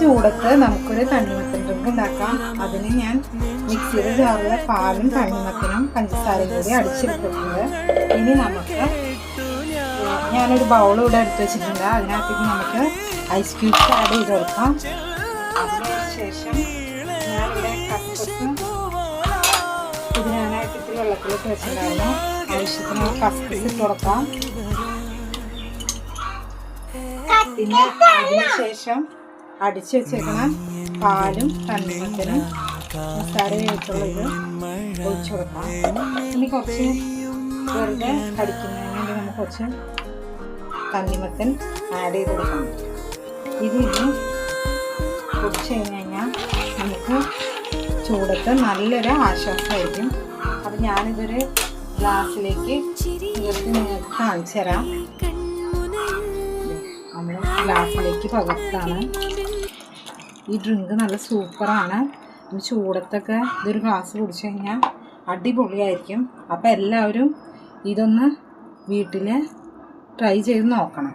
ചൂടത്ത് നമുക്കൊരു തണ്ണിമത്തൻ ഡ്രിങ്ക് ഉണ്ടാക്കാം. അതിന് ഞാൻ മിക്സിയുടെ ജാറിൽ പാലും തണ്ണിമത്തനും പഞ്ചസാരയും കൂടി അടിച്ചെടുത്തിട്ടുണ്ട്. ഇനി നമുക്ക് ഞാനൊരു ബൗൾ ഇവിടെ എടുത്ത് വെച്ചിട്ടുണ്ട്. അതിനകത്തേക്ക് നമുക്ക് ഐസ് ക്യൂബ്സ് ആഡ് ചെയ്ത് കൊടുക്കാം. അതിനുശേഷം ഞാനിവിടെ കസ്കസ് ഇതിനായിട്ട് ഇത്തിരി വെള്ളത്തിലിട്ട് വെച്ചിട്ടുണ്ടായിരുന്നു. ആവശ്യത്തിന് കസ്കസ് ഇട്ട് കൊടുക്കാം. പിന്നെ അതിനുശേഷം അടിച്ചു വെച്ചേക്കുന്ന പാലും തണ്ണിമത്തനും മസാല ആയിട്ടുള്ള ഇത് ഒഴിച്ചു കൊടുക്കാം. ഇനി കുറച്ച് വെറുതെ കടിക്കുന്നതിന് വേണ്ടി നമുക്ക് കുറച്ച് തണ്ണിമത്തൻ ആഡ് ചെയ്ത് കൊടുക്കാം. ഇതിന് കുടിച്ച് കഴിഞ്ഞാൽ നമുക്ക് ചൂടത്ത് നല്ലൊരു ആശ്വാസമായിരിക്കും. അപ്പം ഞാനിതൊരു ഗ്ലാസ്സിലേക്ക് ചേർത്ത് നിങ്ങൾക്ക് കാണിച്ചു തരാം. നമ്മൾ ഗ്ലാസ്സിലേക്ക് പകർത്താണ്. ഈ ഡ്രിങ്ക് നല്ല സൂപ്പറാണ്. ചൂടത്തൊക്കെ ഇതൊരു ഗ്ലാസ് കുടിച്ചു കഴിഞ്ഞാൽ അടിപൊളിയായിരിക്കും. അപ്പോൾ എല്ലാവരും ഇതൊന്ന് വീട്ടിൽ ട്രൈ ചെയ്ത് നോക്കണം.